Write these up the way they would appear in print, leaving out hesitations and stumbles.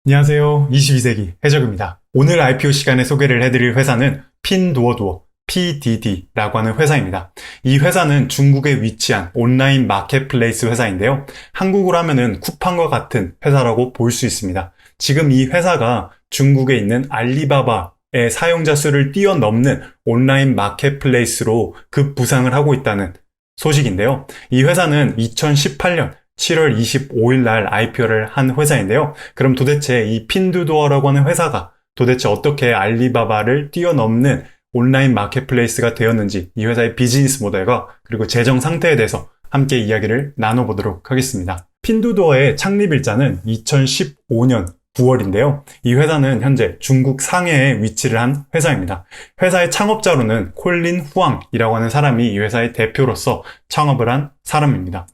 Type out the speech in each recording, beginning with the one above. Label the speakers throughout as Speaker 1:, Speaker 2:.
Speaker 1: 안녕하세요. 22세기 해적입니다. 오늘 IPO 시간에 소개를 해드릴 회사는 핀두어두어 PDD라고 하는 회사입니다. 이 회사는 중국에 위치한 온라인 마켓플레이스 회사인데요. 한국으로 하면은 쿠팡과 같은 회사라고 볼 수 있습니다. 지금 이 회사가 중국에 있는 알리바바의 사용자 수를 뛰어넘는 온라인 마켓플레이스로 급부상을 하고 있다는 소식인데요. 이 회사는 2018년 7월 25일 날 IPO를 한 회사인데요. 그럼 도대체 이 핀두도어라고 하는 회사가 도대체 어떻게 알리바바를 뛰어넘는 온라인 마켓플레이스가 되었는지, 이 회사의 비즈니스 모델과 그리고 재정 상태에 대해서 함께 이야기를 나눠보도록 하겠습니다. 핀두도어의 창립일자는 2015년 9월인데요. 이 회사는 현재 중국 상해에 위치를 한 회사입니다. 회사의 창업자로는 콜린 후앙이라고 하는 사람이 이 회사의 대표로서 창업을 한 사람입니다.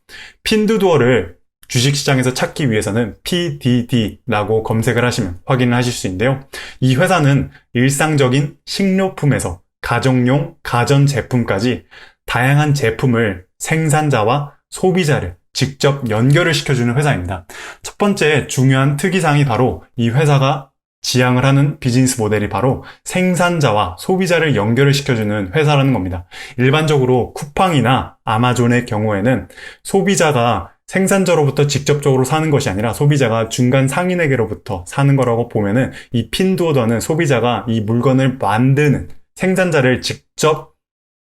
Speaker 1: 핀두두어를 주식시장에서 찾기 위해서는 PDD라고 검색을 하시면 확인을 하실 수 있는데요. 이 회사는 일상적인 식료품에서 가정용 가전제품까지 다양한 제품을 생산자와 소비자를 직접 연결을 시켜주는 회사입니다. 첫 번째 중요한 특이사항이 바로 이 회사가 지향을 하는 비즈니스 모델이 바로 생산자와 소비자를 연결을 시켜주는 회사라는 겁니다. 일반적으로 쿠팡이나 아마존의 경우에는 소비자가 생산자로부터 직접적으로 사는 것이 아니라 소비자가 중간 상인에게로부터 사는 거라고 보면은, 이 핀두오더는 소비자가 이 물건을 만드는 생산자를 직접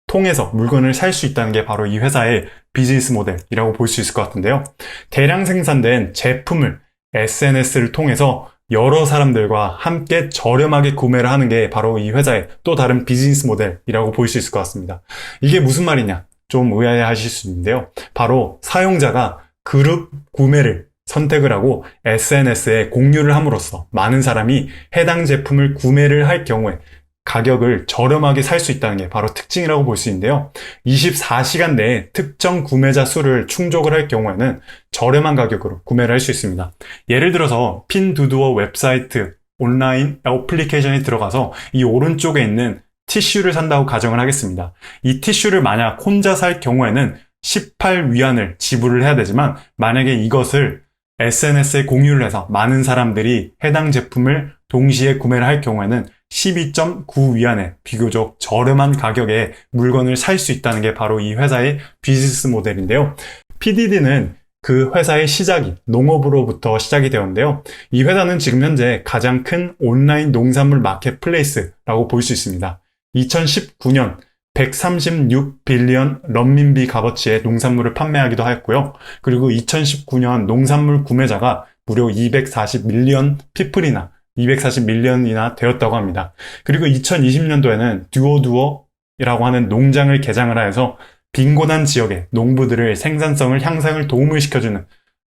Speaker 1: 통해서 물건을 살 수 있다는 게 바로 이 회사의 비즈니스 모델이라고 볼 수 있을 것 같은데요. 대량 생산된 제품을 SNS를 통해서 여러 사람들과 함께 저렴하게 구매를 하는 게 바로 이 회사의 또 다른 비즈니스 모델이라고 볼 수 있을 것 같습니다. 이게 무슨 말이냐? 좀 의아해 하실 수 있는데요. 바로 사용자가 그룹 구매를 선택을 하고 SNS에 공유를 함으로써 많은 사람이 해당 제품을 구매를 할 경우에 가격을 저렴하게 살 수 있다는 게 바로 특징이라고 볼 수 있는데요. 24시간 내에 특정 구매자 수를 충족을 할 경우에는 저렴한 가격으로 구매를 할 수 있습니다. 예를 들어서 핀두두어 웹사이트 온라인 어플리케이션에 들어가서 이 오른쪽에 있는 티슈를 산다고 가정을 하겠습니다. 이 티슈를 만약 혼자 살 경우에는 18위안을 지불을 해야 되지만, 만약에 이것을 SNS에 공유를 해서 많은 사람들이 해당 제품을 동시에 구매를 할 경우에는 12.9위안의 비교적 저렴한 가격에 물건을 살 수 있다는 게 바로 이 회사의 비즈니스 모델인데요. PDD는 그 회사의 시작이 농업으로부터 시작이 되었는데요. 이 회사는 지금 현재 가장 큰 온라인 농산물 마켓플레이스라고 볼 수 있습니다. 2019년 136빌리언 런민비 값어치의 농산물을 판매하기도 했고요. 그리고 2019년 농산물 구매자가 무려 240밀리언 피플이나 240밀리언이나 되었다고 합니다. 그리고 2020년도에는 듀오두어라고 하는 농장을 개장을 하여서 빈곤한 지역의 농부들을 생산성을 향상을 도움을 시켜주는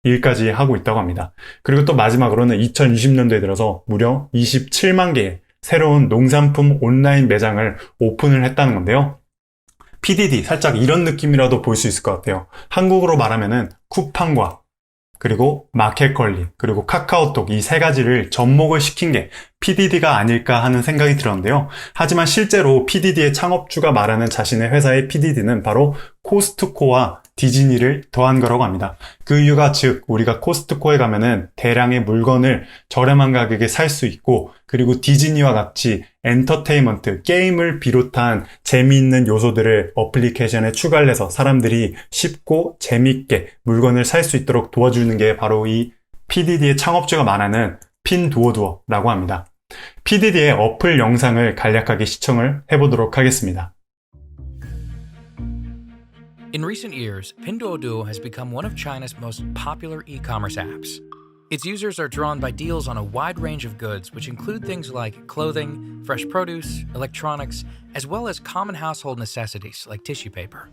Speaker 1: 일까지 하고 있다고 합니다. 그리고 또 마지막으로는 2020년도에 들어서 무려 27만 개의 새로운 농산품 온라인 매장을 오픈을 했다는 건데요. PDD, 살짝 이런 느낌이라도 볼 수 있을 것 같아요. 한국어로 말하면은 쿠팡과 그리고 마켓컬리, 그리고 카카오톡, 이 세 가지를 접목을 시킨 게 PDD가 아닐까 하는 생각이 들었는데요. 하지만 실제로 PDD의 창업주가 말하는 자신의 회사의 PDD는 바로 코스트코와 디즈니를 더한 거라고 합니다. 그 이유가, 즉 우리가 코스트코에 가면은 대량의 물건을 저렴한 가격에 살 수 있고, 그리고 디즈니와 같이 엔터테인먼트, 게임을 비롯한 재미있는 요소들을 어플리케이션에 추가를 해서 사람들이 쉽고 재미있게 물건을 살 수 있도록 도와주는 게 바로 이 PDD의 창업주가 말하는 핀두오두어라고 합니다. PDD의 어플 영상을 간략하게 시청을 해보도록 하겠습니다.
Speaker 2: In recent years, Pinduoduo has become one of China's most popular e-commerce apps. Its users are drawn by deals on a wide range of goods, which include things like clothing, fresh produce, electronics, as well as common household necessities like tissue paper.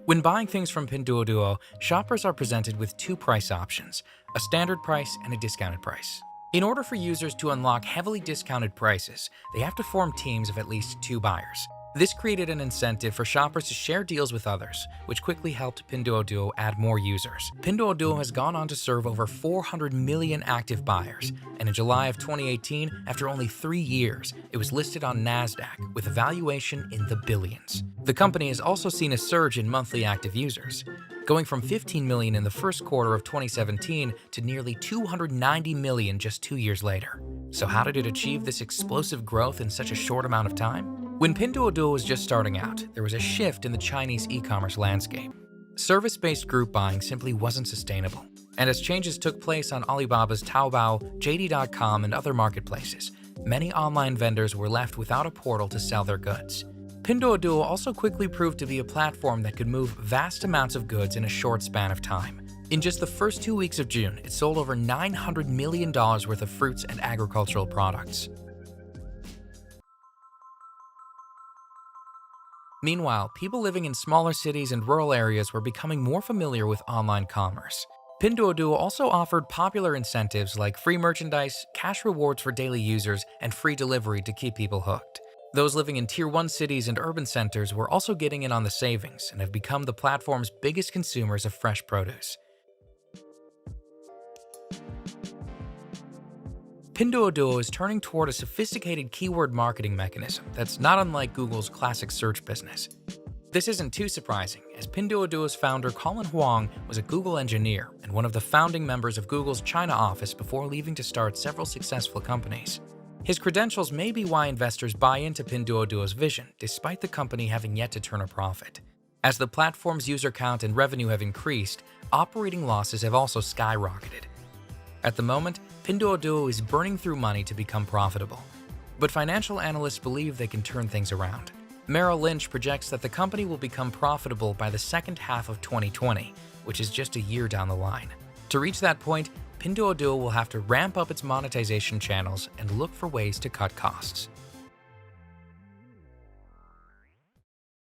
Speaker 2: When buying things from Pinduoduo, shoppers are presented with two price options, a standard price and a discounted price. In order for users to unlock heavily discounted prices, they have to form teams of at least 2 buyers. This created an incentive for shoppers to share deals with others, which quickly helped Pinduoduo add more users. Pinduoduo has gone on to serve over 400 million active buyers, and in July of 2018, after only 3 years, it was listed on NASDAQ with a valuation in the billions. The company has also seen a surge in monthly active users. going from 15 million in the first quarter of 2017 to nearly 290 million just 2 years later. So how did it achieve this explosive growth in such a short amount of time? When Pinduoduo was just starting out, there was a shift in the Chinese e-commerce landscape. Service-based group buying simply wasn't sustainable. And as changes took place on Alibaba's Taobao, JD.com, and other marketplaces, many online vendors were left without a portal to sell their goods. Pinduoduo also quickly proved to be a platform that could move vast amounts of goods in a short span of time. In just the first 2 weeks of June, it sold over $900 million worth of fruits and agricultural products. Meanwhile, people living in smaller cities and rural areas were becoming more familiar with online commerce. Pinduoduo also offered popular incentives like free merchandise, cash rewards for daily users, and free delivery to keep people hooked. Those living in Tier 1 cities and urban centers were also getting in on the savings and have become the platform's biggest consumers of fresh produce. Pinduoduo is turning toward a sophisticated keyword marketing mechanism that's not unlike Google's classic search business. This isn't too surprising, as Pinduoduo's founder Colin Huang was a Google engineer and one of the founding members of Google's China office before leaving to start several successful companies. His credentials may be why investors buy into Pinduoduo's vision, despite the company having yet to turn a profit. As the platform's user count and revenue have increased, operating losses have also skyrocketed. At the moment, Pinduoduo is burning through money to become profitable. But financial analysts believe they can turn things around. Merrill Lynch projects that the company will become profitable by the second half of 2020, which is just a year down the line. To reach that point, Pinduoduo will have to ramp up its monetization channels and look for ways to cut costs.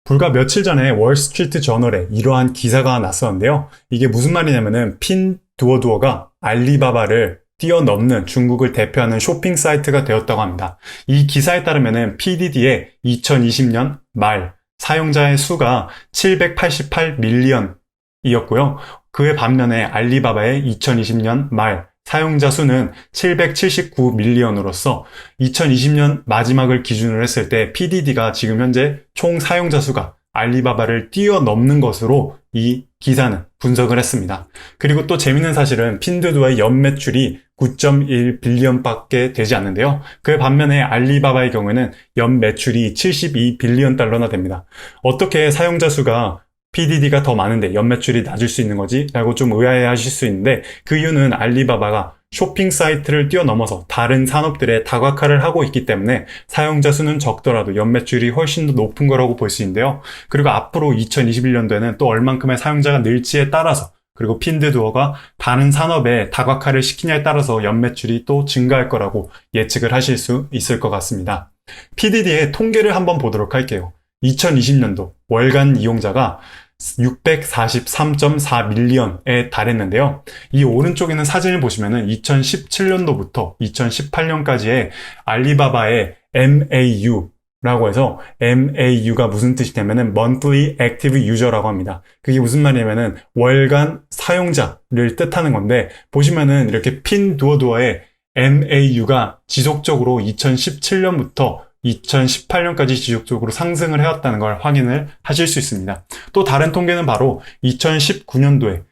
Speaker 1: 불과 며칠 전에 월스트리트 저널에 이러한 기사가 났었는데요. 이게 무슨 말이냐면은 핀두오두오가 알리바바를 뛰어넘는 중국을 대표하는 쇼핑 사이트가 되었다고 합니다. 이 기사에 따르면은 PDD의 2020년 말 사용자의 수가 788밀리언이었고요. 그에 반면에 알리바바의 2020년 말 사용자 수는 779밀리언으로서 2020년 마지막을 기준으로 했을 때 PDD가 지금 현재 총 사용자 수가 알리바바를 뛰어넘는 것으로 이 기사는 분석을 했습니다. 그리고 또 재밌는 사실은 핀두오두오의 연매출이 9.1빌리언밖에 되지 않는데요. 그에 반면에 알리바바의 경우에는 연매출이 72빌리언 달러나 됩니다. 어떻게 사용자 수가 PDD가 더 많은데 연매출이 낮을 수 있는 거지? 라고 좀 의아해하실 수 있는데 그 이유는 알리바바가 쇼핑 사이트를 뛰어넘어서 다른 산업들에 다각화를 하고 있기 때문에 사용자 수는 적더라도 연매출이 훨씬 더 높은 거라고 볼 수 있는데요. 그리고 앞으로 2021년도에는 또 얼만큼의 사용자가 늘지에 따라서 그리고 핀두오두오가 다른 산업에 다각화를 시키냐에 따라서 연매출이 또 증가할 거라고 예측을 하실 수 있을 것 같습니다. PDD의 통계를 한번 보도록 할게요. 2020년도 월간 이용자가 643.4밀리언에 달했는데요. 이 오른쪽에 있는 사진을 보시면은 2017년도부터 2018년까지의 알리바바의 MAU라고 해서 MAU가 무슨 뜻이냐면은 Monthly Active User라고 합니다. 그게 무슨 말이냐면은 월간 사용자를 뜻하는 건데 보시면은 이렇게 핀두오두오의 MAU가 지속적으로 2017년부터 2018년까지 지속적으로 상승을 해왔다는 걸 확인을 하실 수 있습니다. 또 다른 통계는 바로 2019년도에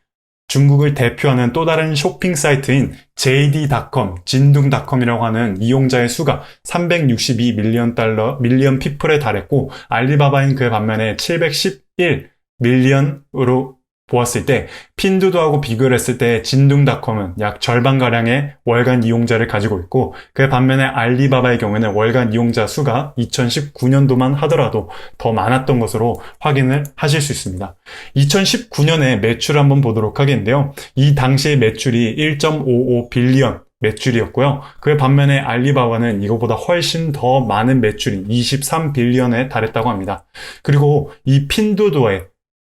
Speaker 1: 중국을 대표하는 또 다른 쇼핑 사이트인 JD.com, 진둥닷컴이라고 하는 이용자의 수가 362밀리언 피플에 달했고 알리바바인 그에 반면에 711밀리언으로 보았을 때 핀두오두오하고 비교를 했을 때 진둥닷컴은 약 절반가량의 월간 이용자를 가지고 있고 그 반면에 알리바바의 경우에는 월간 이용자 수가 2019년도만 하더라도 더 많았던 것으로 확인을 하실 수 있습니다. 2019년에 매출을 한번 보도록 하겠는데요. 이 당시의 매출이 1.55빌리언 매출이었고요. 그에 반면에 알리바바는 이거보다 훨씬 더 많은 매출인 23빌리언에 달했다고 합니다. 그리고 이 핀두오두오의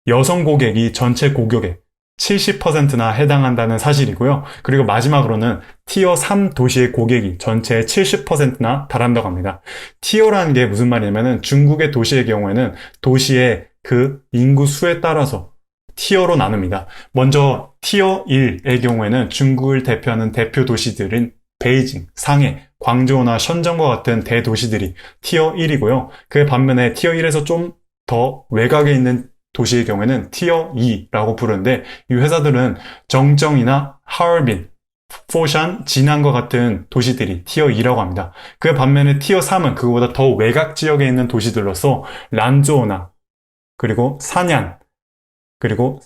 Speaker 1: 여성 고객이 전체 고객의 70%나 해당한다는 사실이고요. 그리고 마지막으로는 티어 3 도시의 고객이 전체의 70%나 달한다고 합니다. 티어라는 게 무슨 말이냐면은 중국의 도시의 경우에는 도시의 그 인구 수에 따라서 티어로 나눕니다. 먼저 티어 1의 경우에는 중국을 대표하는 대표 도시들인 베이징, 상해, 광저우나 션정과 같은 대도시들이 티어 1이고요. 그 반면에 티어 1에서 좀 더 외곽에 있는 도시의 경우에는 티어 2라고 부르는데 이 회사들은 정정이나 하얼빈, 포샨, 진안과 같은 도시들이 티어 2라고 합니다. 그 반면에 티어 3은 그거보다 더 외곽 지역에 있는 도시들로서 란조우나 그리고 산얀 그리고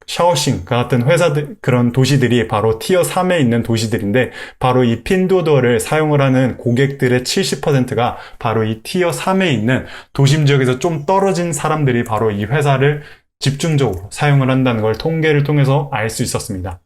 Speaker 1: 샤오싱 같은 회사들 그런 도시들이 바로 티어 3에 있는 도시들인데 바로 이 핀도어를 사용을 하는 고객들의 70%가 바로 이 티어 3에 있는 도심 지역에서 좀 떨어진 사람들이 바로 이 회사를 집중적으로 사용을 한다는 걸 통계를 통해서 알 수 있었습니다.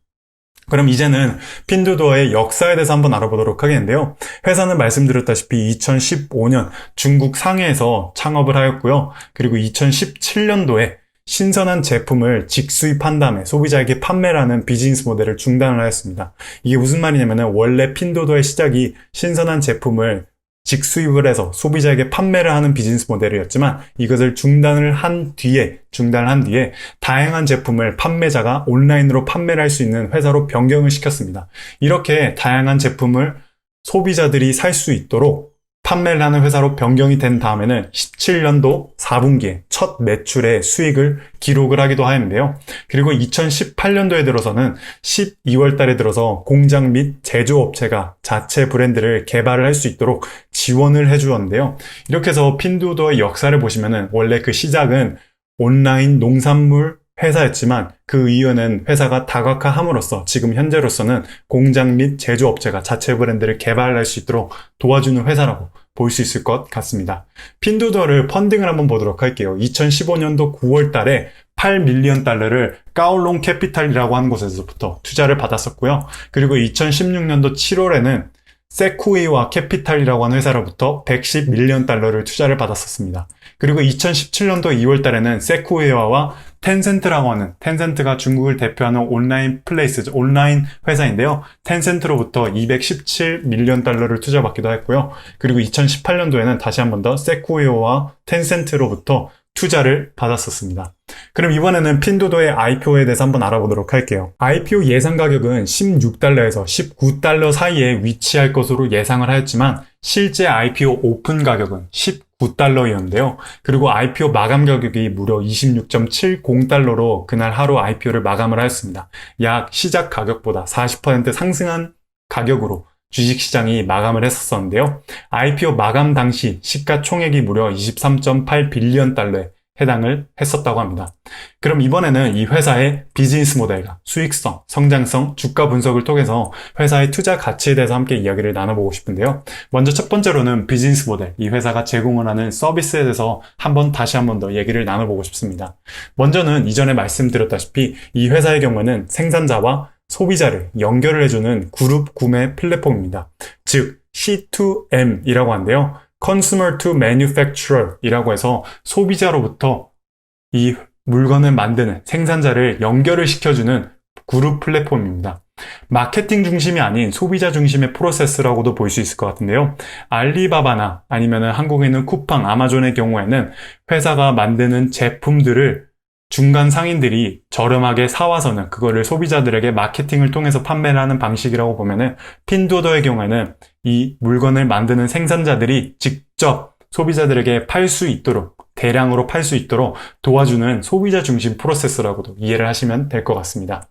Speaker 1: 그럼 이제는 핀두도어의 역사에 대해서 한번 알아보도록 하겠는데요. 회사는 말씀드렸다시피 2015년 중국 상해에서 창업을 하였고요. 그리고 2017년도에 신선한 제품을 직수입한 다음에 소비자에게 판매를 하는 비즈니스 모델을 중단을 하였습니다. 이게 무슨 말이냐면 원래 핀도도어의 시작이 신선한 제품을 직수입을 해서 소비자에게 판매를 하는 비즈니스 모델이었지만 이것을 중단을 한 뒤에 다양한 제품을 판매자가 온라인으로 판매를 할 수 있는 회사로 변경을 시켰습니다. 이렇게 다양한 제품을 소비자들이 살 수 있도록 판매를 하는 회사로 변경이 된 다음에는 17년도 4분기에 첫 매출의 수익을 기록을 하기도 하였는데요. 그리고 2018년도에 들어서는 12월 달에 들어서 공장 및 제조업체가 자체 브랜드를 개발을 할 수 있도록 지원을 해주었는데요. 이렇게 해서 핀두도어의 역사를 보시면은 원래 그 시작은 온라인 농산물 회사였지만 그 이유는 회사가 다각화함으로써 지금 현재로서는 공장 및 제조업체가 자체 브랜드를 개발할 수 있도록 도와주는 회사라고 볼 수 있을 것 같습니다. 핀두도어를 펀딩을 한번 보도록 할게요. 2015년도 9월 달에 8밀리언 달러를 까올롱 캐피탈이라고 하는 곳에서부터 투자를 받았었고요. 그리고 2016년도 7월에는 세쿠이와 캐피탈이라고 하는 회사로부터 110밀리언 달러를 투자를 받았었습니다. 그리고 2017년도 2월 달에는 세쿠이와와 텐센트라고 하는, 텐센트가 중국을 대표하는 온라인 회사인데요. 텐센트로부터 217밀리언 달러를 투자받기도 했고요. 그리고 2018년도에는 다시 한 번 더 세쿠이와 텐센트로부터 투자를 받았었습니다. 그럼 이번에는 핀두도의 IPO에 대해서 한번 알아보도록 할게요. IPO 예상 가격은 16달러에서 19달러 사이에 위치할 것으로 예상을 하였지만 실제 IPO 오픈 가격은 19달러였는데요. 그리고 IPO 마감 가격이 무려 26.70달러로 그날 하루 IPO를 마감을 하였습니다. 약 시작 가격보다 40% 상승한 가격으로 주식시장이 마감을 했었는데요. IPO 마감 당시 시가총액이 무려 23.8빌리언 달러에 해당을 했었다고 합니다. 그럼 이번에는 이 회사의 비즈니스 모델과 수익성, 성장성, 주가 분석을 통해서 회사의 투자 가치에 대해서 함께 이야기를 나눠보고 싶은데요. 먼저 첫 번째로는 비즈니스 모델, 이 회사가 제공을 하는 서비스에 대해서 다시 한 번 더 얘기를 나눠보고 싶습니다. 먼저는 이전에 말씀드렸다시피 이 회사의 경우에는 생산자와 소비자를 연결을 해주는 그룹 구매 플랫폼입니다. 즉 C2M이라고 하는데요. Consumer to Manufacturer 이라고 해서 소비자로부터 이 물건을 만드는 생산자를 연결을 시켜주는 그룹 플랫폼입니다. 마케팅 중심이 아닌 소비자 중심의 프로세스라고도 볼 수 있을 것 같은데요. 알리바바나 아니면 한국에 있는 쿠팡, 아마존의 경우에는 회사가 만드는 제품들을 중간 상인들이 저렴하게 사와서는 그거를 소비자들에게 마케팅을 통해서 판매를 하는 방식이라고 보면은 핀두도어의 경우에는 이 물건을 만드는 생산자들이 직접 소비자들에게 팔 수 있도록 대량으로 팔 수 있도록 도와주는 소비자 중심 프로세스라고도 이해를 하시면 될 것 같습니다.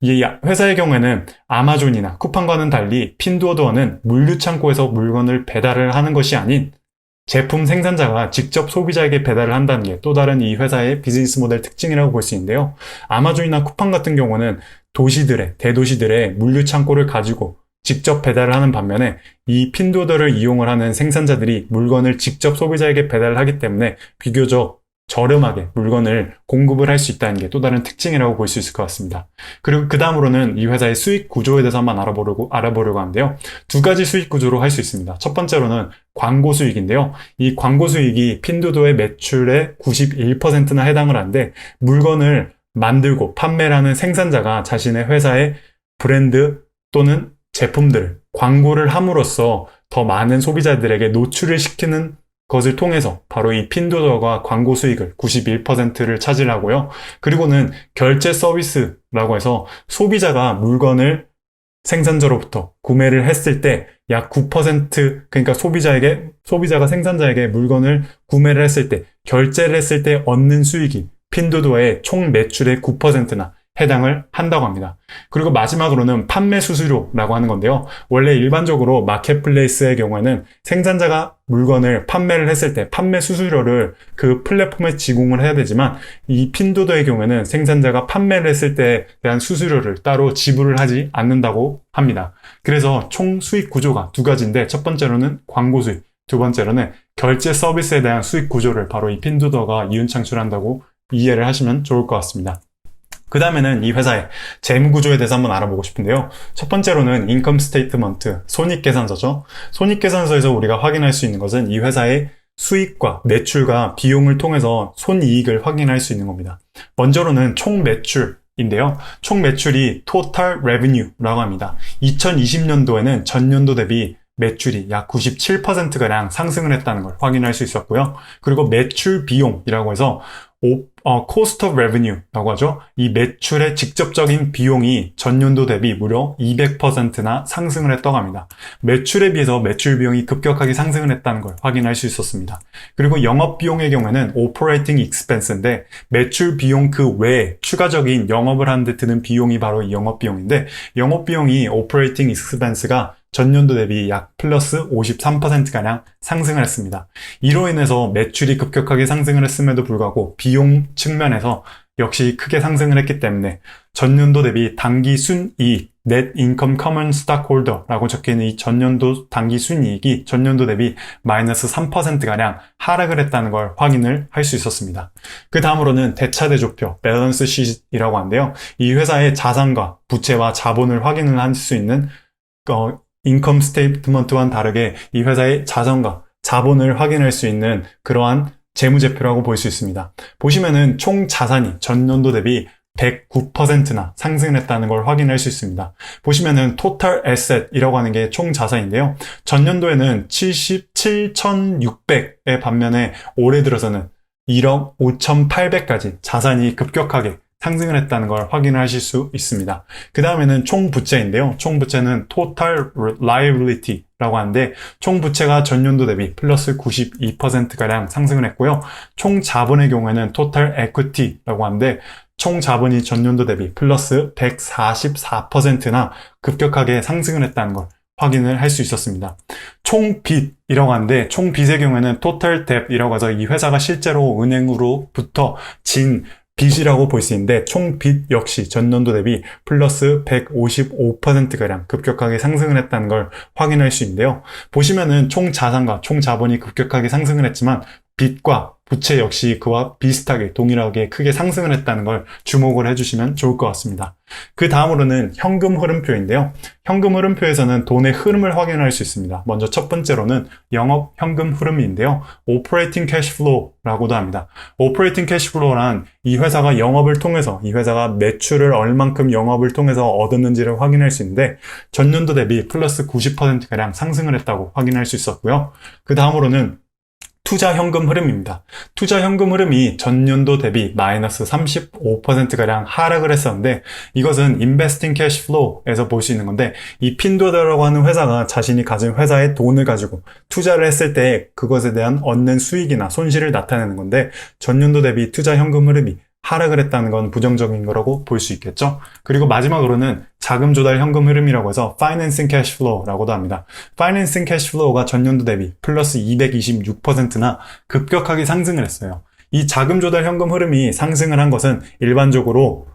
Speaker 1: 이 회사의 경우에는 아마존이나 쿠팡과는 달리 핀두도어는 물류창고에서 물건을 배달을 하는 것이 아닌 제품 생산자가 직접 소비자에게 배달을 한다는 게 또 다른 이 회사의 비즈니스 모델 특징이라고 볼 수 있는데요. 아마존이나 쿠팡 같은 경우는 대도시들의 물류 창고를 가지고 직접 배달을 하는 반면에 이 핀두도어를 이용을 하는 생산자들이 물건을 직접 소비자에게 배달을 하기 때문에 비교적 저렴하게 물건을 공급을 할 수 있다는 게 또 다른 특징이라고 볼 수 있을 것 같습니다. 그리고 그 다음으로는 이 회사의 수익 구조에 대해서 한번 알아보려고 하는데요. 두 가지 수익 구조로 할 수 있습니다. 첫 번째로는 광고 수익인데요. 이 광고 수익이 핀두도어의 매출의 91%나 해당을 하는데 물건을 만들고 판매를 하는 생산자가 자신의 회사의 브랜드 또는 제품들을 광고를 함으로써 더 많은 소비자들에게 노출을 시키는 것을 통해서 바로 이 핀두도어가 광고 수익을 91%를 차지하고요. 그리고는 결제 서비스라고 해서 소비자가 물건을 생산자로부터 구매를 했을 때 약 9%, 그러니까 소비자가 생산자에게 물건을 구매를 했을 때, 결제를 했을 때 얻는 수익이 핀두오두어의 총 매출의 9%나 해당을 한다고 합니다. 그리고 마지막으로는 판매 수수료라고 하는 건데요. 원래 일반적으로 마켓플레이스의 경우에는 생산자가 물건을 판매를 했을 때 판매 수수료를 그 플랫폼에 지공을 해야 되지만, 이 핀두오두어의 경우에는 생산자가 판매를 했을 때에 대한 수수료를 따로 지불을 하지 않는다고 합니다. 그래서 총 수익 구조가 두 가지인데, 첫 번째로는 광고 수익, 두 번째로는 결제 서비스에 대한 수익 구조를 바로 이 핀두오두어가 이윤 창출한다고 이해를 하시면 좋을 것 같습니다. 그 다음에는 이 회사의 재무 구조에 대해서 한번 알아보고 싶은데요. 첫 번째로는 인컴 스테이트먼트, 손익계산서죠. 손익계산서에서 우리가 확인할 수 있는 것은 이 회사의 수익과 매출과 비용을 통해서 손이익을 확인할 수 있는 겁니다. 먼저로는 총 매출인데요. 총 매출이 total revenue라고 합니다. 2020년도에는 전년도 대비 매출이 약 97%가량 상승을 했다는 걸 확인할 수 있었고요. 그리고 매출 비용이라고 해서 cost of revenue라고 하죠. 이 매출의 직접적인 비용이 전년도 대비 무려 200%나 상승을 했다고 합니다. 매출에 비해서 매출 비용이 급격하게 상승을 했다는 걸 확인할 수 있었습니다. 그리고 영업 비용의 경우에는 operating expense인데, 매출 비용 그 외에 추가적인 영업을 하는데 드는 비용이 바로 이 영업 비용인데, 영업 비용이 operating expense가 전년도 대비 약 플러스 53%가량 상승을 했습니다. 이로 인해서 매출이 급격하게 상승을 했음에도 불구하고 비용 측면에서 역시 크게 상승을 했기 때문에 전년도 대비 당기 순이익, Net Income Common Stockholder라고 적혀있는 이 전년도 당기 순이익이 전년도 대비 마이너스 3%가량 하락을 했다는 걸 확인을 할 수 있었습니다. 그 다음으로는 대차대조표, 밸런스 시트이라고 하는데요. 이 회사의 자산과 부채와 자본을 확인을 할 수 있는 인컴 스테이트먼트와는 다르게 이 회사의 자산과 자본을 확인할 수 있는 그러한 재무제표라고 볼 수 있습니다. 보시면은 총 자산이 전년도 대비 109%나 상승했다는 걸 확인할 수 있습니다. 보시면은 total asset이라고 하는 게 총 자산인데요. 전년도에는 77,600의 반면에 올해 들어서는 1억 5,800까지 자산이 급격하게 상승을 했다는 걸 확인하실 수 있습니다. 그 다음에는 총 부채인데요. 총 부채는 total liability라고 하는데, 총 부채가 전년도 대비 플러스 92%가량 상승을 했고요. 총 자본의 경우에는 total equity라고 하는데, 총 자본이 전년도 대비 플러스 144%나 급격하게 상승을 했다는 걸 확인을 할 수 있었습니다. 총 빚이라고 하는데, 총 빚의 경우에는 total debt이라고 해서 이 회사가 실제로 은행으로부터 진 빚이라고 볼 수 있는데, 총 빚 역시 전년도 대비 플러스 155%가량 급격하게 상승을 했다는 걸 확인할 수 있는데요. 보시면은 총 자산과 총 자본이 급격하게 상승을 했지만 빚과 부채 역시 그와 비슷하게 동일하게 크게 상승을 했다는 걸 주목을 해주시면 좋을 것 같습니다. 그 다음으로는 현금 흐름표인데요. 현금 흐름표에서는 돈의 흐름을 확인할 수 있습니다. 먼저 첫 번째로는 영업 현금 흐름인데요. Operating Cash Flow라고도 합니다. Operating Cash Flow란 이 회사가 영업을 통해서, 이 회사가 매출을 얼만큼 영업을 통해서 얻었는지를 확인할 수 있는데, 전년도 대비 플러스 90%가량 상승을 했다고 확인할 수 있었고요. 그 다음으로는 투자 현금 흐름입니다. 투자 현금 흐름이 전년도 대비 마이너스 35%가량 하락을 했었는데, 이것은 Investing Cash Flow에서 볼 수 있는 건데, 이 핀두오두어라고 하는 회사가 자신이 가진 회사의 돈을 가지고 투자를 했을 때 그것에 대한 얻는 수익이나 손실을 나타내는 건데, 전년도 대비 투자 현금 흐름이 하락을 했다는 건 부정적인 거라고 볼 수 있겠죠. 그리고 마지막으로는 자금 조달 현금 흐름이라고 해서 Financing Cash Flow라고도 합니다. Financing Cash Flow가 전년도 대비 플러스 226%나 급격하게 상승을 했어요. 이 자금 조달 현금 흐름이 상승을 한 것은 일반적으로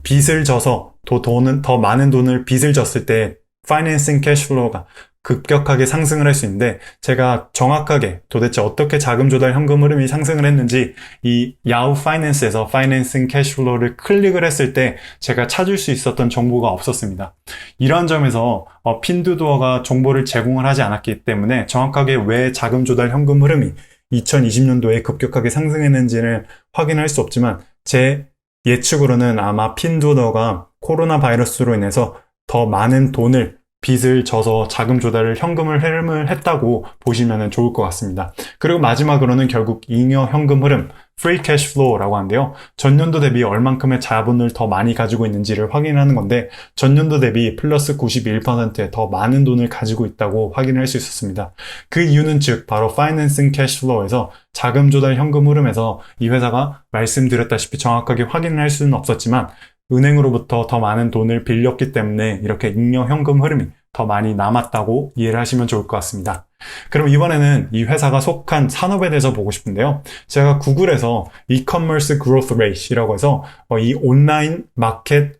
Speaker 1: 빚을 져서 더 많은 돈을 빚을 졌을 때 Financing Cash Flow가 급격하게 상승을 할 수 있는데, 제가 정확하게 도대체 어떻게 자금 조달 현금 흐름이 상승을 했는지 이 야후 파이낸스에서 파이낸싱 캐시플로우를 클릭을 했을 때 제가 찾을 수 있었던 정보가 없었습니다. 이러한 점에서 핀두오두어가 정보를 제공을 하지 않았기 때문에 정확하게 왜 자금 조달 현금 흐름이 2020년도에 급격하게 상승했는지를 확인할 수 없지만, 제 예측으로는 아마 핀두오두어가 코로나 바이러스로 인해서 더 많은 돈을 빚을 져서 자금 조달을 현금을 했다고 보시면 좋을 것 같습니다. 그리고 마지막으로는 결국 잉여 현금 흐름, free cash flow라고 하는데요. 전년도 대비 얼만큼의 자본을 더 많이 가지고 있는지를 확인하는 건데 전년도 대비 플러스 91%의 더 많은 돈을 가지고 있다고 확인할 수 있었습니다. 그 이유는 즉 바로 financing cash flow에서 자금 조달 현금 흐름에서 이 회사가 말씀드렸다시피 정확하게 확인을 할 수는 없었지만 은행으로부터 더 많은 돈을 빌렸기 때문에 이렇게 잉여 현금 흐름이 더 많이 남았다고 이해를 하시면 좋을 것 같습니다. 그럼 이번에는 이 회사가 속한 산업에 대해서 보고 싶은데요. 제가 구글에서 e-commerce growth rate이라고 해서 이 온라인 마켓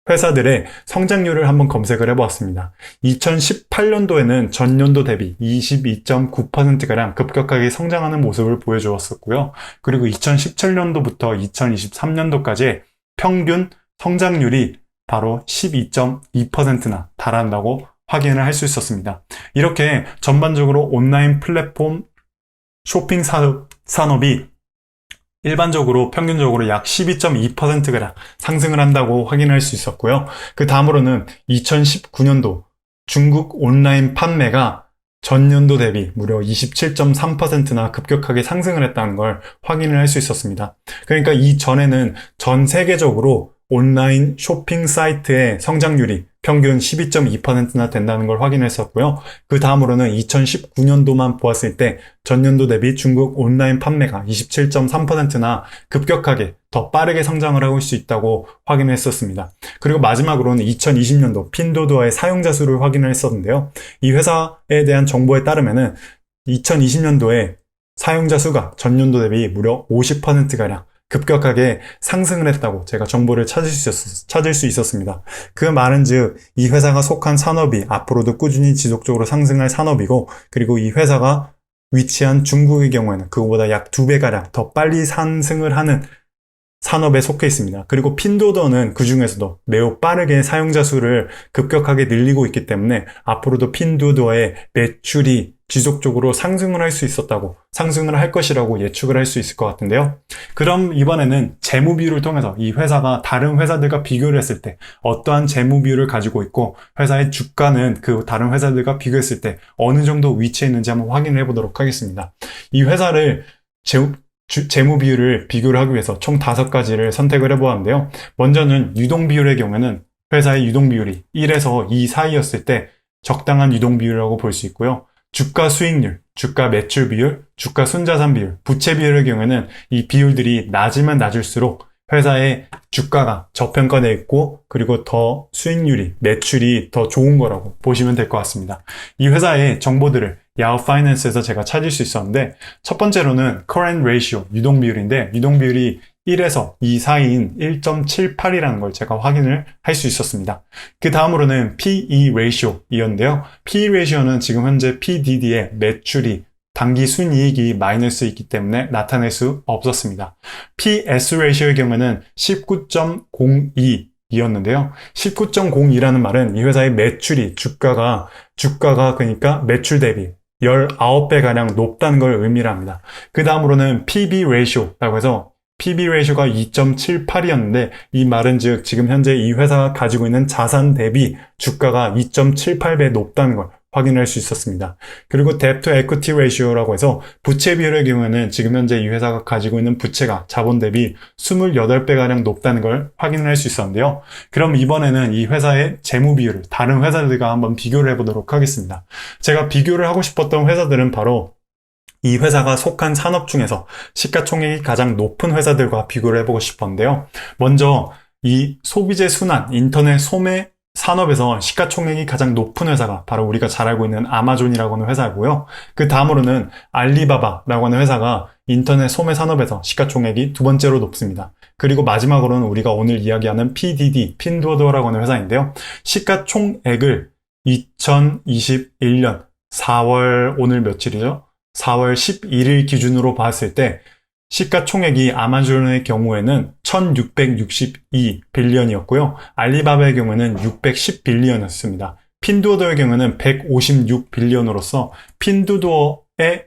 Speaker 1: 회사들의 성장률을 한번 검색을 해보았습니다. 2018년도에는 전년도 대비 22.9%가량 급격하게 성장하는 모습을 보여주었었고요. 그리고 2017년도부터 2023년도까지 평균 성장률이 바로 12.2%나 달한다고 확인을 할 수 있었습니다. 이렇게 전반적으로 온라인 플랫폼 쇼핑 산업이 일반적으로 평균적으로 약 12.2%가량 상승을 한다고 확인할 수 있었고요. 그 다음으로는 2019년도 중국 온라인 판매가 전년도 대비 무려 27.3%나 급격하게 상승을 했다는 걸 확인을 할 수 있었습니다. 그러니까 이전에는 전 세계적으로 온라인 쇼핑 사이트의 성장률이 평균 12.2%나 된다는 걸 확인했었고요. 그 다음으로는 2019년도만 보았을 때 전년도 대비 중국 온라인 판매가 27.3%나 급격하게 더 빠르게 성장을 하고 있을 수 있다고 확인했었습니다. 그리고 마지막으로는 2020년도 핀도어의 사용자 수를 확인을 했었는데요. 이 회사에 대한 정보에 따르면은 2020년도에 사용자 수가 전년도 대비 무려 50%가량 급격하게 상승을 했다고 제가 정보를 찾을 수 있었습니다. 그 말은 즉, 이 회사가 속한 산업이 앞으로도 꾸준히 지속적으로 상승할 산업이고, 그리고 이 회사가 위치한 중국의 경우에는 그거보다 약 2배가량 더 빨리 상승을 하는 산업에 속해 있습니다. 그리고 핀도어는 그 중에서도 매우 빠르게 사용자 수를 급격하게 늘리고 있기 때문에 앞으로도 핀도어의 매출이 지속적으로 상승을 할 수 있었다고, 상승을 할 것이라고 예측을 할 수 있을 것 같은데요. 그럼 이번에는 재무 비율을 통해서 이 회사가 다른 회사들과 비교를 했을 때 어떠한 재무 비율을 가지고 있고 회사의 주가는 그 다른 회사들과 비교했을 때 어느 정도 위치에 있는지 한번 확인을 해보도록 하겠습니다. 이 회사를 재무 비율을 비교를 하기 위해서 총 5가지를 선택을 해보았는데요. 먼저는 유동 비율의 경우에는 회사의 유동 비율이 1에서 2 사이였을 때 적당한 유동 비율이라고 볼 수 있고요. 주가 수익률, 주가 매출 비율, 주가 순자산 비율, 부채 비율의 경우에는 이 비율들이 낮으면 낮을수록 회사의 주가가 저평가되어 있고 그리고 더 수익률이, 매출이 더 좋은 거라고 보시면 될 것 같습니다. 이 회사의 정보들을 야후 파이낸스에서 제가 찾을 수 있었는데 첫 번째로는 current ratio, 유동 비율인데 유동 비율이 1에서 2 사이인 1.78이라는 걸 제가 확인을 할 수 있었습니다. 그 다음으로는 PE ratio이었는데요. PE ratio는 지금 현재 PDD의 매출이 당기 순이익이 마이너스이기 때문에 나타낼 수 없었습니다. PS ratio의 경우에는 19.02이었는데요. 19.02라는 말은 이 회사의 매출이 주가가 그러니까 매출 대비 19배가량 높다는 걸 의미를 합니다. 그 다음으로는 PB ratio라고 해서 PB ratio가 2.78이었는데 이 말은 즉 지금 현재 이 회사가 가지고 있는 자산 대비 주가가 2.78배 높다는 걸 확인할 수 있었습니다. 그리고 debt to equity ratio라고 해서 부채 비율의 경우에는 지금 현재 이 회사가 가지고 있는 부채가 자본 대비 28배가량 높다는 걸 확인할 수 있었는데요. 그럼 이번에는 이 회사의 재무 비율을 다른 회사들과 한번 비교를 해보도록 하겠습니다. 제가 비교를 하고 싶었던 회사들은 바로 이 회사가 속한 산업 중에서 시가총액이 가장 높은 회사들과 비교를 해보고 싶었는데요. 먼저 이 소비재 순환, 인터넷 소매 산업에서 시가총액이 가장 높은 회사가 바로 우리가 잘 알고 있는 아마존이라고 하는 회사고요. 그 다음으로는 알리바바라고 하는 회사가 인터넷 소매 산업에서 시가총액이 두 번째로 높습니다. 그리고 마지막으로는 우리가 오늘 이야기하는 PDD, 핀두오도어라고 하는 회사인데요. 시가총액을 2021년 4월, 오늘 며칠이죠? 4월 11일 기준으로 봤을 때 시가총액이 아마존의 경우에는 1662빌리언이었고요. 알리바바의 경우에는 610빌리언이었습니다. 핀두오도어의 경우에는 156빌리언으로서 핀두오도어의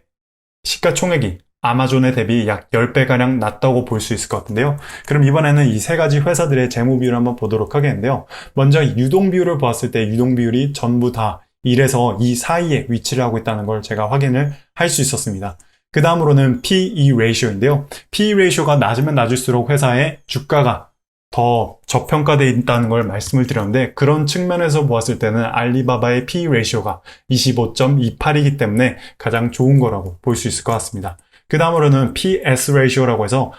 Speaker 1: 시가총액이 아마존에 대비 약 10배가량 낮다고 볼 수 있을 것 같은데요. 그럼 이번에는 이 세 가지 회사들의 재무 비율을 한번 보도록 하겠는데요. 먼저 유동 비율을 보았을 때 유동 비율이 전부 다 1에서 2 사이에 위치를 하고 있다는 걸 제가 확인을 할 수 있었습니다. 그 다음으로는 PE 레이쇼인데요. PE 레이쇼가 낮으면 낮을수록 회사의 주가가 더 저평가되어 있다는 걸 말씀을 드렸는데, 그런 측면에서 보았을 때는 알리바바의 PE 레이쇼가 25.28이기 때문에 가장 좋은 거라고 볼 수 있을 것 같습니다. 그 다음으로는 PS 레이쇼라고 해서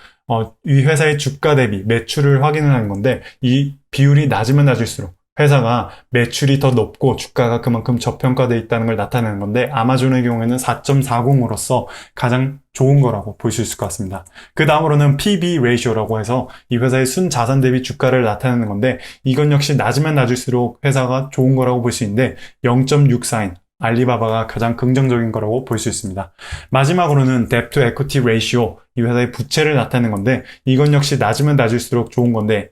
Speaker 1: 이 회사의 주가 대비 매출을 확인을 하는 건데, 이 비율이 낮으면 낮을수록 회사가 매출이 더 높고 주가가 그만큼 저평가되어 있다는 걸 나타내는 건데, 아마존의 경우에는 4.40으로서 가장 좋은 거라고 볼 수 있을 것 같습니다. 그 다음으로는 PB 레이쇼라고 해서 이 회사의 순자산 대비 주가를 나타내는 건데, 이건 역시 낮으면 낮을수록 회사가 좋은 거라고 볼 수 있는데 0.64인 알리바바가 가장 긍정적인 거라고 볼 수 있습니다. 마지막으로는 Debt to Equity Ratio, 이 회사의 부채를 나타내는 건데, 이건 역시 낮으면 낮을수록 좋은 건데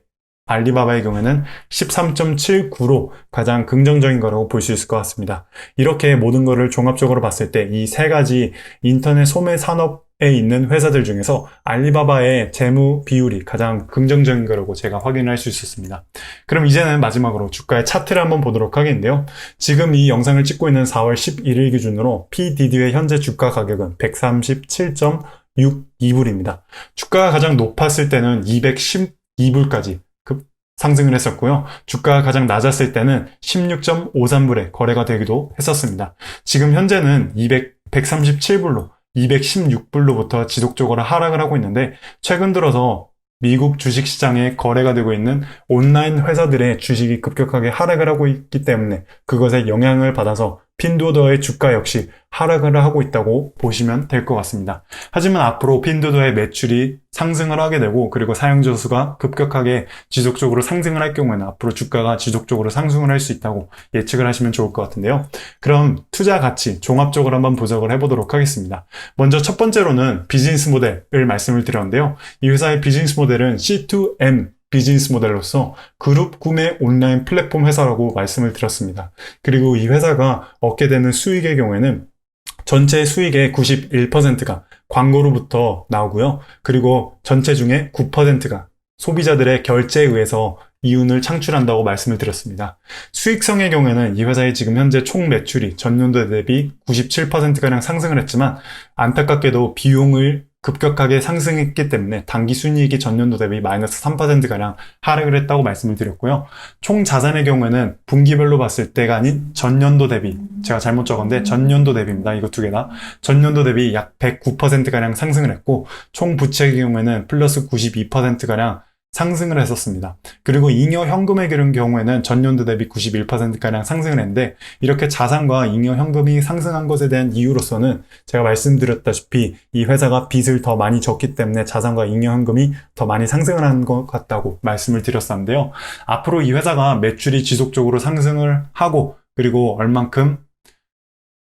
Speaker 1: 알리바바의 경우에는 13.79로 가장 긍정적인 거라고 볼 수 있을 것 같습니다. 이렇게 모든 거를 종합적으로 봤을 때 이 세 가지 인터넷 소매 산업에 있는 회사들 중에서 알리바바의 재무 비율이 가장 긍정적인 거라고 제가 확인할 수 있었습니다. 그럼 이제는 마지막으로 주가의 차트를 한번 보도록 하겠는데요. 지금 이 영상을 찍고 있는 4월 11일 기준으로 PDD의 현재 주가 가격은 137.62불입니다. 주가가 가장 높았을 때는 212불까지 상승을 했었고요. 주가가 가장 낮았을 때는 16.53불에 거래가 되기도 했었습니다. 지금 현재는 137불로 216불로부터 지속적으로 하락을 하고 있는데, 최근 들어서 미국 주식시장에 거래가 되고 있는 온라인 회사들의 주식이 급격하게 하락을 하고 있기 때문에 그것에 영향을 받아서 핀두오더의 주가 역시 하락을 하고 있다고 보시면 될 것 같습니다. 하지만 앞으로 핀두오더의 매출이 상승을 하게 되고, 그리고 사용자 수가 급격하게 지속적으로 상승을 할 경우에는 앞으로 주가가 지속적으로 상승을 할 수 있다고 예측을 하시면 좋을 것 같은데요. 그럼 투자 가치 종합적으로 한번 분석을 해보도록 하겠습니다. 먼저 첫 번째로는 비즈니스 모델을 말씀을 드렸는데요. 이 회사의 비즈니스 모델은 C2M 비즈니스 모델로서 그룹 구매 온라인 플랫폼 회사라고 말씀을 드렸습니다. 그리고 이 회사가 얻게 되는 수익의 경우에는 전체 수익의 91%가 광고로부터 나오고요. 그리고 전체 중에 9%가 소비자들의 결제에 의해서 이윤을 창출한다고 말씀을 드렸습니다. 수익성의 경우에는 이 회사의 지금 현재 총 매출이 전년도 대비 97%가량 상승을 했지만, 안타깝게도 비용을 급격하게 상승했기 때문에 단기 순이익이 전년도 대비 마이너스 3%가량 하락을 했다고 말씀을 드렸고요. 총 자산의 경우에는 분기별로 봤을 때가 아닌 전년도 대비, 제가 잘못 적었는데 전년도 대비입니다. 이거 두 개 다. 전년도 대비 약 109%가량 상승을 했고, 총 부채의 경우에는 플러스 92%가량 상승을 했었습니다. 그리고 잉여 현금의 경우에는 전년도 대비 91%가량 상승을 했는데, 이렇게 자산과 잉여 현금이 상승한 것에 대한 이유로서는 제가 말씀드렸다시피 이 회사가 빚을 더 많이 졌기 때문에 자산과 잉여 현금이 더 많이 상승을 한 것 같다고 말씀을 드렸었는데요. 앞으로 이 회사가 매출이 지속적으로 상승을 하고, 그리고 얼만큼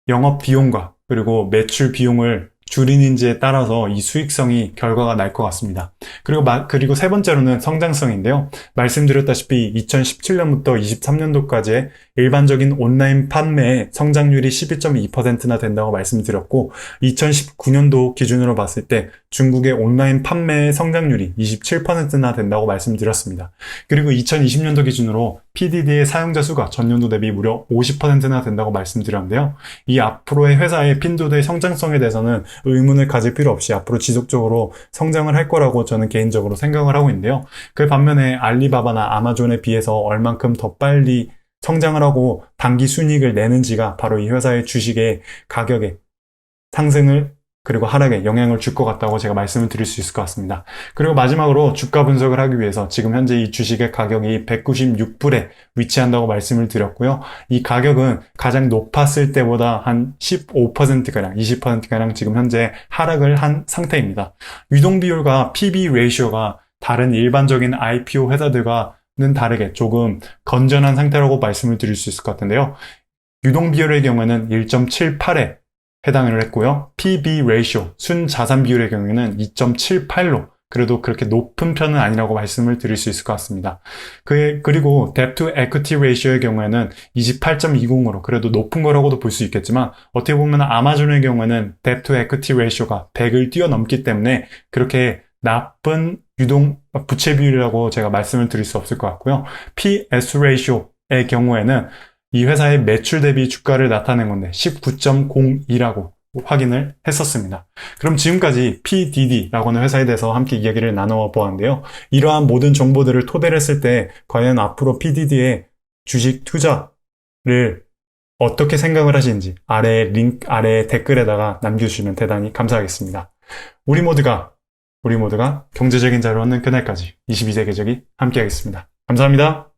Speaker 1: 영업 비용과 그리고 매출 비용을 줄이는지에 따라서 이 수익성이 결과가 날 것 같습니다. 그리고 세 번째로는 성장성인데요. 말씀드렸다시피 2017년부터 23년도까지의 일반적인 온라인 판매의 성장률이 12.2%나 된다고 말씀드렸고, 2019년도 기준으로 봤을 때 중국의 온라인 판매의 성장률이 27%나 된다고 말씀드렸습니다. 그리고 2020년도 기준으로 PDD의 사용자 수가 전년도 대비 무려 50%나 된다고 말씀드렸는데요. 이 앞으로의 회사의 핀두오더의 성장성에 대해서는 의문을 가질 필요 없이 앞으로 지속적으로 성장을 할 거라고 저는 개인적으로 생각을 하고 있는데요. 그 반면에 알리바바나 아마존에 비해서 얼만큼 더 빨리 성장을 하고 단기 순이익을 내는지가 바로 이 회사의 주식의 가격의 상승을 그리고 하락에 영향을 줄 것 같다고 제가 말씀을 드릴 수 있을 것 같습니다. 그리고 마지막으로 주가 분석을 하기 위해서 지금 현재 이 주식의 가격이 196불에 위치한다고 말씀을 드렸고요. 이 가격은 가장 높았을 때보다 한 15%가량, 20%가량 지금 현재 하락을 한 상태입니다. 유동 비율과 PB 레이쇼가 다른 일반적인 IPO 회사들과는 다르게 조금 건전한 상태라고 말씀을 드릴 수 있을 것 같은데요. 유동 비율의 경우에는 1.78에 해당을 했고요. PB 레이쇼, 순자산 비율의 경우에는 2.78로 그래도 그렇게 높은 편은 아니라고 말씀을 드릴 수 있을 것 같습니다. 그리고 Debt to Equity Ratio의 경우에는 28.20으로 그래도 높은 거라고도 볼 수 있겠지만 어떻게 보면 아마존의 경우에는 Debt to Equity Ratio가 100을 뛰어넘기 때문에 그렇게 나쁜 부채 비율이라고 제가 말씀을 드릴 수 없을 것 같고요. PS Ratio의 경우에는 이 회사의 매출 대비 주가를 나타낸 건데 19.02라고 확인을 했었습니다. 그럼 지금까지 PDD라고 하는 회사에 대해서 함께 이야기를 나눠 보았는데요. 이러한 모든 정보들을 토대로 했을 때 과연 앞으로 PDD의 주식 투자를 어떻게 생각을 하시는지 아래 댓글에다가 남겨주시면 대단히 감사하겠습니다. 우리 모두가 경제적인 자유를 얻는 그날까지 22세기적이 함께하겠습니다. 감사합니다.